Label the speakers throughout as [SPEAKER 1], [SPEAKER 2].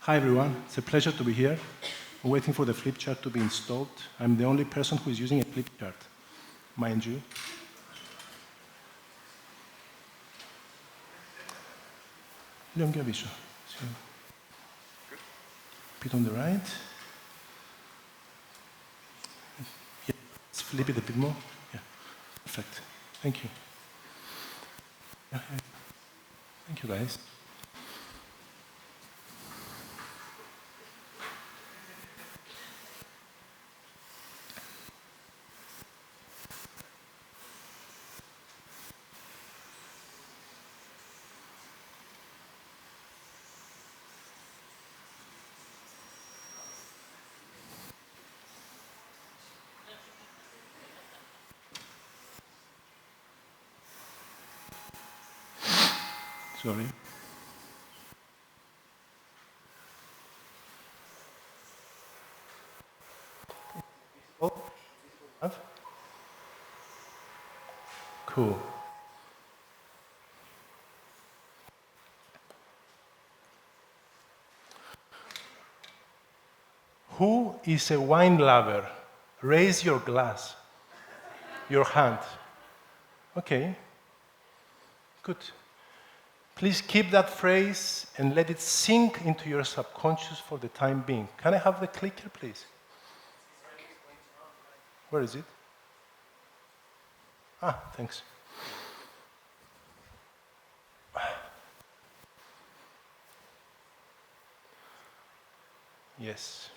[SPEAKER 1] Hi everyone, it's a pleasure to be here. I'm waiting for the flip chart to be installed. I'm the only person who is using a flip chart, mind you. Λίγο πιο πίσω. Bit on the right. Yeah, let's flip it a bit more. Yeah, perfect. Thank you. Yeah. Thank you, guys. Sorry. Cool. Who is a wine lover? Raise your glass, your hand. Okay, good. Please keep that phrase and let it sink into your subconscious for the time being. Can I have the clicker, please? Where is it? Ah, thanks. Yes.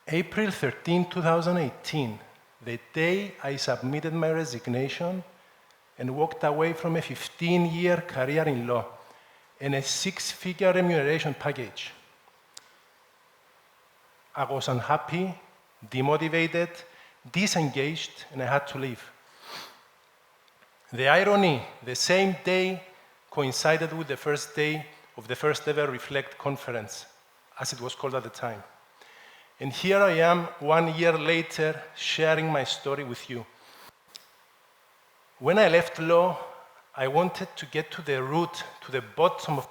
[SPEAKER 1] April 13, 2018, the day I submitted my resignation and walked away from a 15-year career in law and a six-figure remuneration package. I was unhappy, demotivated, disengaged, and I had to leave. The irony, the same day coincided with the first day of the first ever Reflect conference, as it was called at the time. And here I am, 1 year later, sharing my story with you. When I left law, I wanted to get to the root, to the bottom of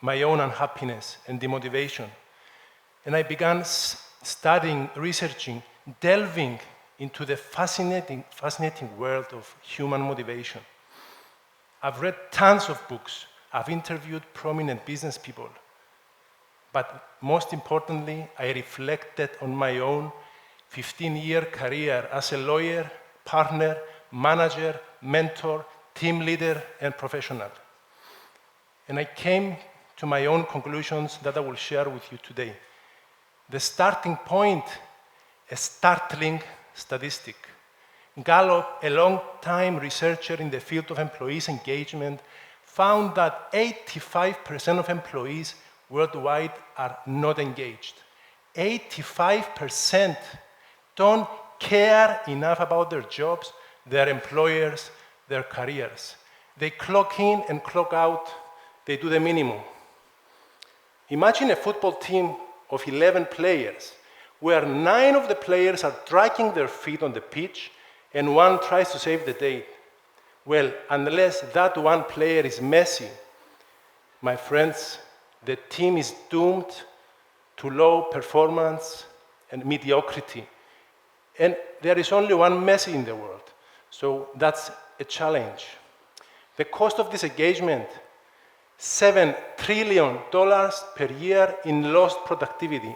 [SPEAKER 1] my own unhappiness and demotivation. And I began studying, researching, delving into the fascinating world of human motivation. I've read tons of books. I've interviewed prominent business people. But most importantly, I reflected on my own 15-year career as a lawyer, partner, manager, mentor, team leader, and professional. And I came to my own conclusions that I will share with you today. The starting point, a startling statistic. Gallup, a long-time researcher in the field of employees engagement, found that 85% of employees worldwide are not engaged. 85% don't care enough about their jobs, their employers, their careers. They clock in and clock out. They do the minimum. Imagine a football team of 11 players, where 9 of the players are dragging their feet on the pitch and one tries to save the day. Well, unless that one player is Messi, my friends, the team is doomed to low performance and mediocrity. And there is only one Messi in the world, so that's a challenge. The cost of this engagement, $7 trillion per year in lost productivity.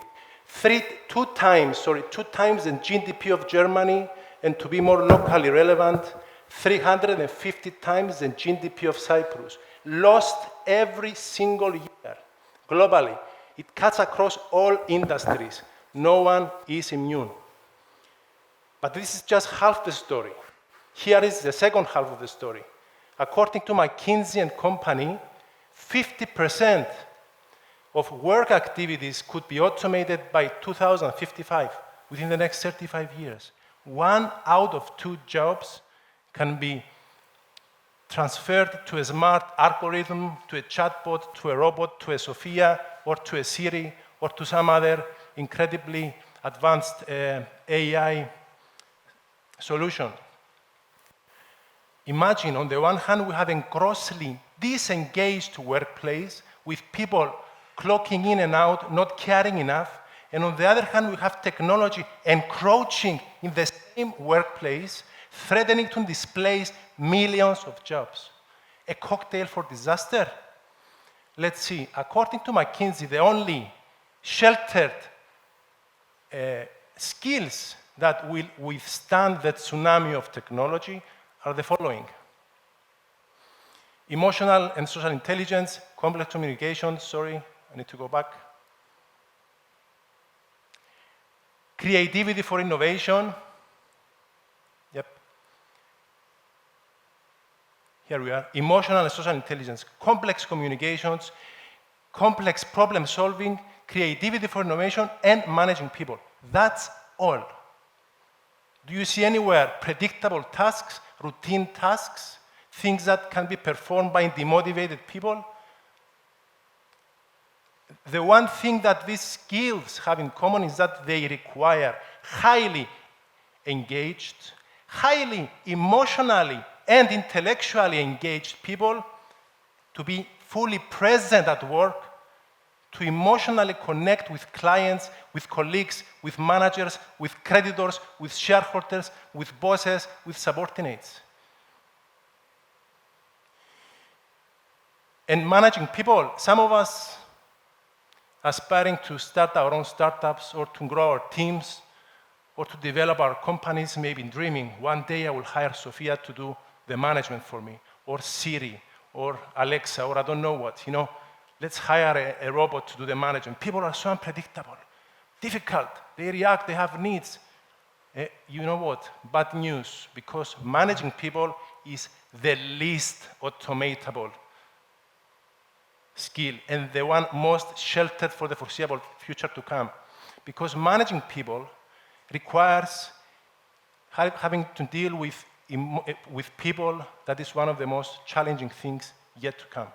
[SPEAKER 1] Two times the GDP of Germany, and to be more locally relevant, 350 times the GDP of Cyprus. Lost every single year, globally. It cuts across all industries. No one is immune. But this is just half the story. Here is the second half of the story. According to McKinsey and Company, 50% of work activities could be automated by 2055, within the next 35 years. 1 out of 2 jobs can be transferred to a smart algorithm, to a chatbot, to a robot, to a Sophia, or to a Siri, or to some other incredibly advanced AI solution. Imagine, on the one hand, we have a grossly disengaged workplace with people clocking in and out, not caring enough. And on the other hand, we have technology encroaching in the same workplace, threatening to displace millions of jobs. A cocktail for disaster? Let's see. According to McKinsey, the only sheltered skills that will withstand the tsunami of technology are the following: emotional and social intelligence, complex communication, sorry, I need to go back. Creativity for innovation. Yep. Here we are. Emotional and social intelligence, complex communications, complex problem solving, creativity for innovation, and managing people. That's all. Do you see anywhere predictable tasks, routine tasks, things that can be performed by demotivated people? The one thing that these skills have in common is that they require highly engaged, highly emotionally and intellectually engaged people to be fully present at work, to emotionally connect with clients, with colleagues, with managers, with creditors, with shareholders, with bosses, with subordinates. And managing people, some of us aspiring to start our own startups or to grow our teams or to develop our companies, maybe dreaming, one day I will hire Sophia to do the management for me, or Siri, or Alexa, or I don't know what, let's hire a robot to do the management. People are so unpredictable, difficult, they react, they have needs. You know what? Bad news, because managing people is the least automatable skill and the one most sheltered for the foreseeable future to come. Because managing people requires having to deal with people. That is one of the most challenging things yet to come.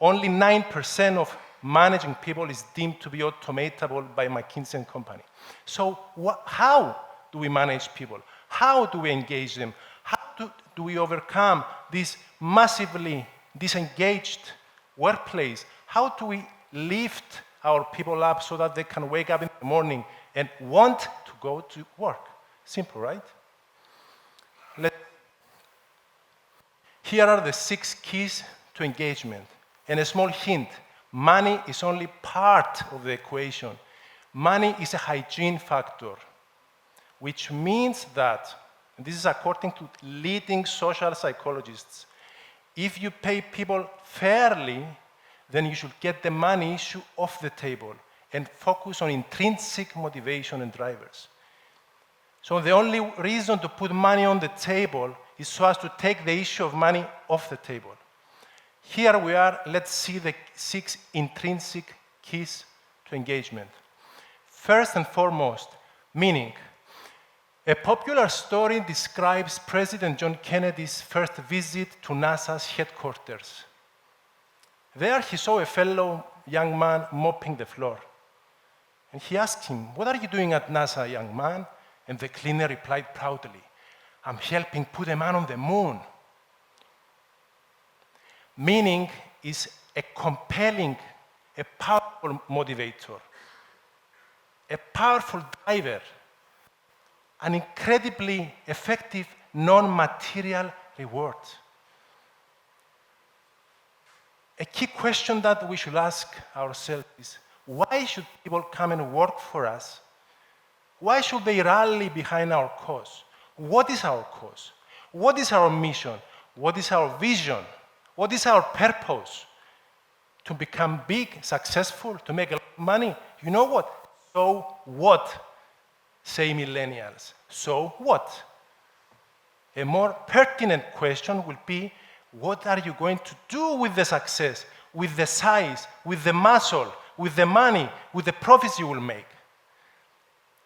[SPEAKER 1] Only 9% of managing people is deemed to be automatable by McKinsey and Company. So how do we manage people? How do we engage them? How do we overcome this massively disengaged workplace? How do we lift our people up so that they can wake up in the morning and want to go to work? Simple, right? Here are the 6 keys to engagement. And a small hint, money is only part of the equation. Money is a hygiene factor, which means that, and this is according to leading social psychologists, if you pay people fairly, then you should get the money issue off the table and focus on intrinsic motivation and drivers. So the only reason to put money on the table is so as to take the issue of money off the table. Here we are, let's see the 6 intrinsic keys to engagement. First and foremost, meaning. A popular story describes President John Kennedy's first visit to NASA's headquarters. There he saw a fellow young man mopping the floor. And he asked him, "What are you doing at NASA, young man?" And the cleaner replied proudly, "I'm helping put a man on the moon." Meaning is a compelling, a powerful motivator, a powerful driver, an incredibly effective non-material reward. A key question that we should ask ourselves is, why should people come and work for us? Why should they rally behind our cause? What is our cause? What is our mission? What is our vision? What is our purpose? To become big, successful, to make a lot of money? You know what? So what? Say millennials. So what? A more pertinent question will be, what are you going to do with the success, with the size, with the muscle, with the money, with the profits you will make?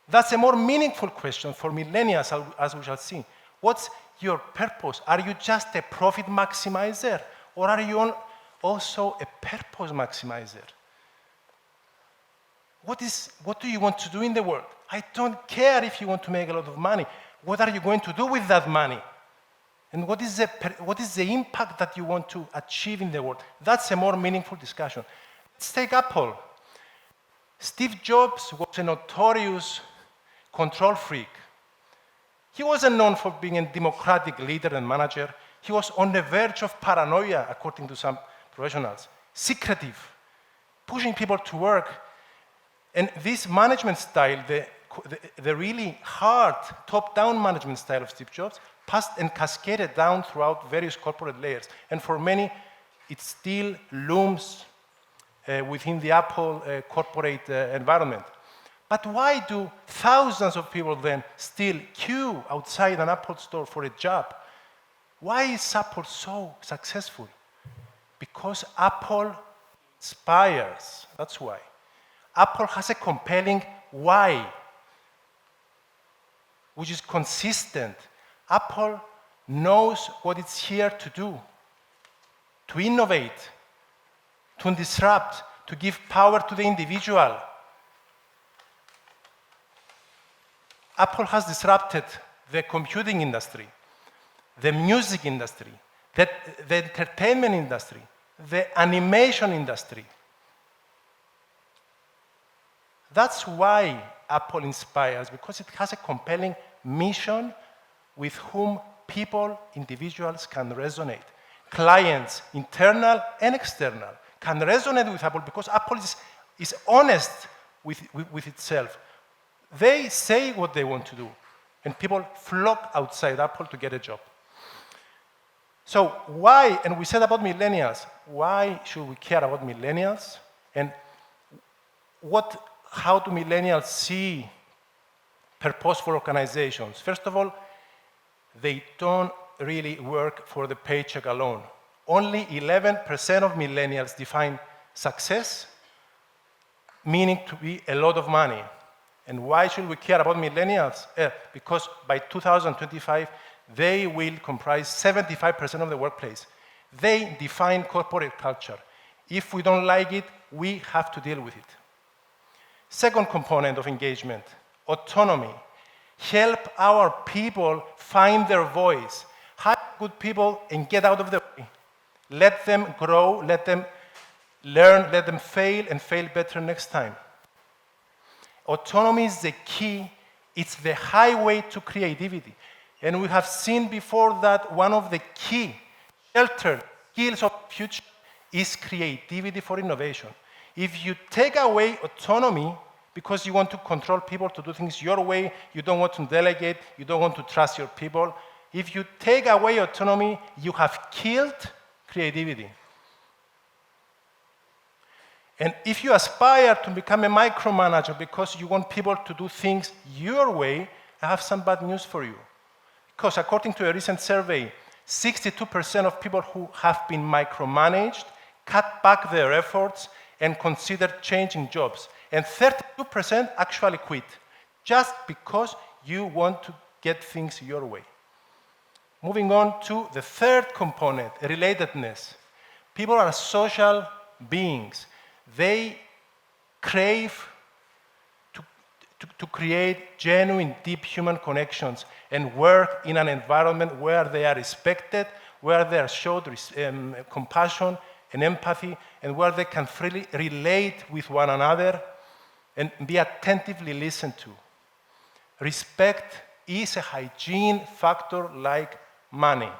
[SPEAKER 1] That's a more meaningful question for millennials, as we shall see. What's your purpose? Are you just a profit maximizer, or are you also a purpose maximizer? What do you want to do in the world? I don't care if you want to make a lot of money. What are you going to do with that money? And what is the impact that you want to achieve in the world? That's a more meaningful discussion. Let's take Apple. Steve Jobs was a notorious control freak. He wasn't known for being a democratic leader and manager. He was on the verge of paranoia, according to some professionals. Secretive, pushing people to work. And this management style, the really hard top-down management style of Steve Jobs, passed and cascaded down throughout various corporate layers. And for many, it still looms within the Apple corporate environment. But why do thousands of people then still queue outside an Apple store for a job? Why is Apple so successful? Because Apple inspires. That's why. Apple has a compelling why, which is consistent. Apple knows what it's here to do, to innovate, to disrupt, to give power to the individual. Apple has disrupted the computing industry, the music industry, the entertainment industry, the animation industry. That's why Apple inspires, because it has a compelling mission with whom people, individuals can resonate. Clients, internal and external, can resonate with Apple because Apple is honest with itself. They say what they want to do, and people flock outside Apple to get a job. So why, and we said about millennials, why should we care about millennials? And how do millennials see purposeful organizations? First of all, they don't really work for the paycheck alone. Only 11% of millennials define success, meaning to be a lot of money. And why should we care about millennials? Because by 2025, they will comprise 75% of the workplace. They define corporate culture. If we don't like it, we have to deal with it. Second component of engagement, autonomy. Help our people find their voice. Hire good people and get out of the way. Let them grow, let them learn, let them fail and fail better next time. Autonomy is the key. It's the highway to creativity. And we have seen before that one of the key sheltered skills of the future is creativity for innovation. If you take away autonomy because you want to control people to do things your way, you don't want to delegate, you don't want to trust your people, if you take away autonomy, you have killed creativity. And if you aspire to become a micromanager because you want people to do things your way, I have some bad news for you. Because according to a recent survey, 62% of people who have been micromanaged cut back their efforts and considered changing jobs. And 32% actually quit, just because you want to get things your way. Moving on to the third component, relatedness. People are social beings. They crave to create genuine, deep human connections and work in an environment where they are respected, where they are showed compassion and empathy, and where they can freely relate with one another and be attentively listened to. Respect is a hygiene factor like money.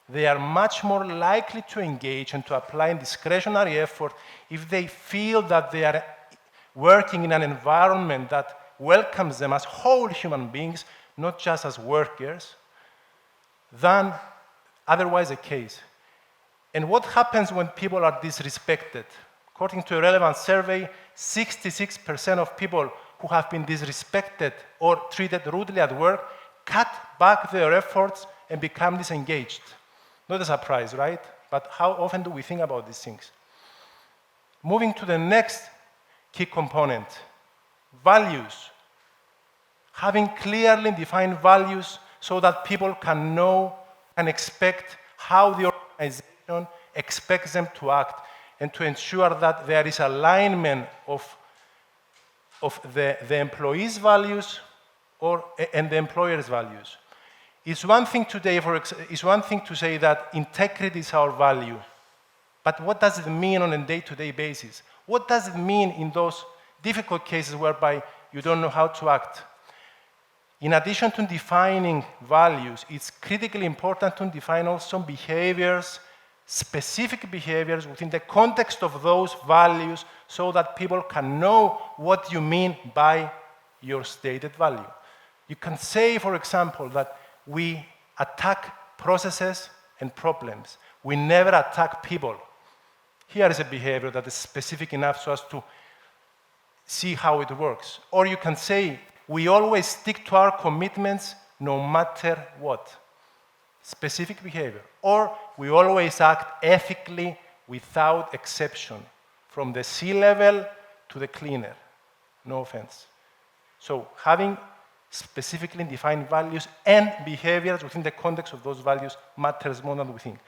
[SPEAKER 1] They are much more likely to engage and to apply discretionary effort if they feel that they are working in an environment that welcomes them as whole human beings, not just as workers, than otherwise the case. And what happens when people are disrespected? According to a relevant survey, 66% of people who have been disrespected or treated rudely at work cut back their efforts and become disengaged. Not a surprise, right? But how often do we think about these things? Moving to the next key component, values. Having clearly defined values so that people can know and expect how the organization expects them to act, and to ensure that there is alignment of the employees' values and the employer's values. It's one thing today, it's one thing to say that integrity is our value, but what does it mean on a day-to-day basis? What does it mean in those difficult cases whereby you don't know how to act? In addition to defining values, it's critically important to define also behaviors, specific behaviors within the context of those values so that people can know what you mean by your stated value. You can say, for example, that we attack processes and problems. We never attack people. Here is a behavior that is specific enough so as to see how it works. Or you can say, we always stick to our commitments no matter what. Specific behavior. Or we always act ethically without exception, from the sea level to the cleaner. No offense. So having specifically defined values and behaviors within the context of those values matters more than we think.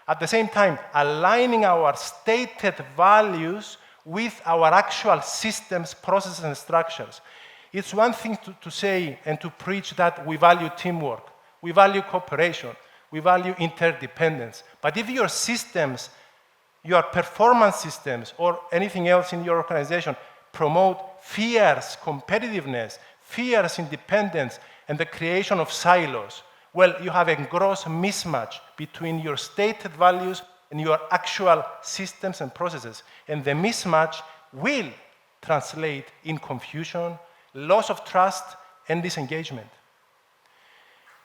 [SPEAKER 1] At the same time, aligning our stated values with our actual systems, processes, and structures. It's one thing to say and to preach that we value teamwork, we value cooperation, we value interdependence. But if your systems, your performance systems, or anything else in your organization promote fierce competitiveness, fierce independence, and the creation of silos, well, you have a gross mismatch between your stated values and your actual systems and processes. And the mismatch will translate in confusion, loss of trust, and disengagement.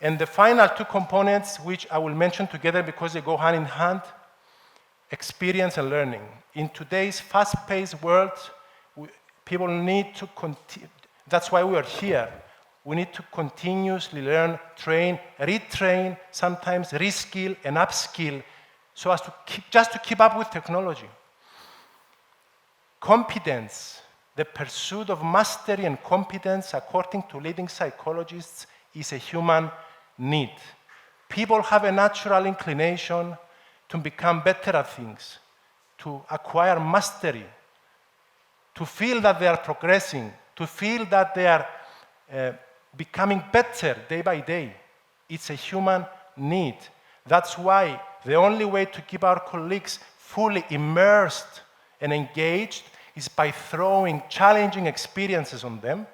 [SPEAKER 1] And the final two components, which I will mention together because they go hand in hand, experience and learning. In today's fast-paced world, people need to continue. That's why we are here. We need to continuously learn, train, retrain, sometimes reskill and upskill, so as to keep up with technology. Competence, the pursuit of mastery and competence, according to leading psychologists, is a human need. People have a natural inclination to become better at things, to acquire mastery, to feel that they are progressing, to feel that they are becoming better day by day. It's a human need. That's why the only way to keep our colleagues fully immersed and engaged is by throwing challenging experiences on them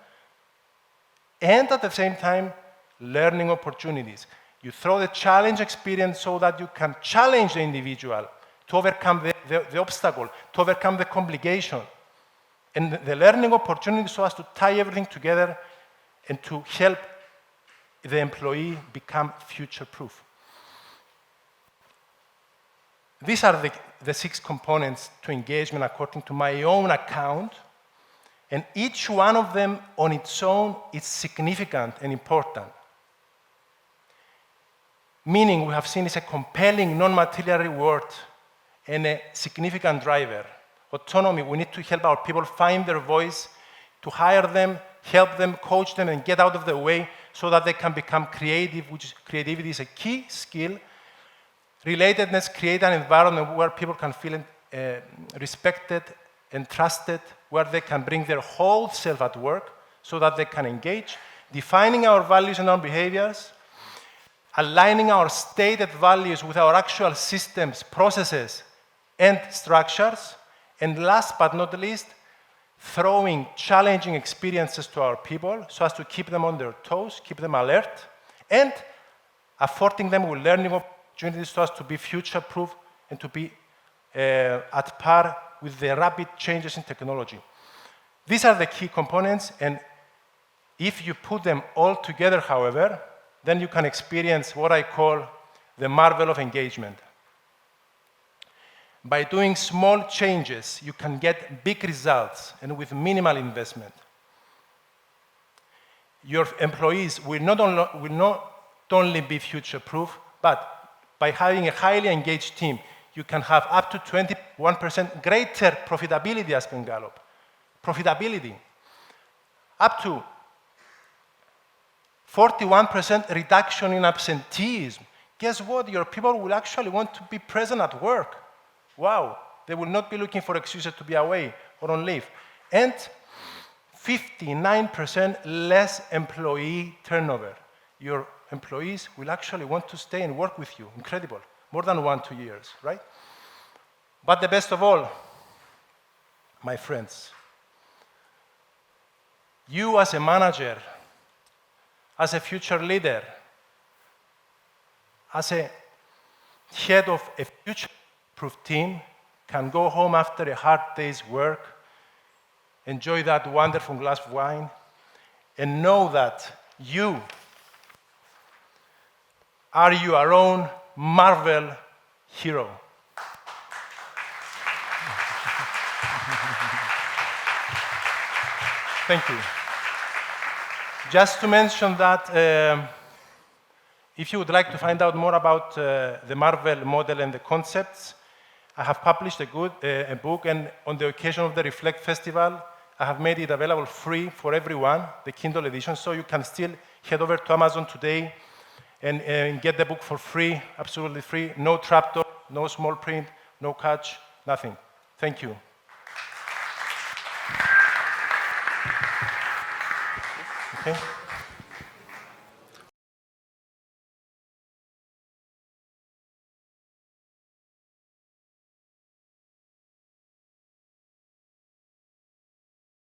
[SPEAKER 1] and at the same time learning opportunities. You throw the challenge experience so that you can challenge the individual to overcome the obstacle, to overcome the complication. And the learning opportunity so as to tie everything together and to help the employee become future-proof. These are the 6 components to engagement according to my own account, and each one of them on its own is significant and important. Meaning we have seen is a compelling non-material reward and a significant driver. Autonomy, we need to help our people find their voice, to hire them, help them, coach them, and get out of the way so that they can become creative, which creativity is a key skill. Relatedness, create an environment where people can feel respected and trusted, where they can bring their whole self at work so that they can engage. Defining our values and our behaviors, aligning our stated values with our actual systems, processes, and structures. And last but not least, throwing challenging experiences to our people so as to keep them on their toes, keep them alert, and affording them with learning opportunities so as to be future-proof and to be at par with the rapid changes in technology. These are the key components, and if you put them all together, however, then you can experience what I call the marvel of engagement. By doing small changes, you can get big results and with minimal investment. Your employees will not only be future-proof, but by having a highly engaged team, you can have up to 21% greater profitability as per Gallup. Profitability. Up to 41% reduction in absenteeism. Guess what? Your people will actually want to be present at work. Wow, they will not be looking for excuses to be away or on leave. And 59% less employee turnover. your employees will actually want to stay and work with you. Incredible. More than 1-2 years, right? But the best of all, my friends, you as a manager, as a future leader, as a head of a future-proof team, can go home after a hard day's work, enjoy that wonderful glass of wine, and know that you are your own Marvel hero. Thank you. Just to mention that if you would like to find out more about the Marvel model and the concepts, I have published a book, and on the occasion of the Reflect Festival, I have made it available free for everyone, the Kindle edition, so you can still head over to Amazon today and get the book for free, absolutely free. No trapdoor, no small print, no catch, nothing. Thank you. Okay.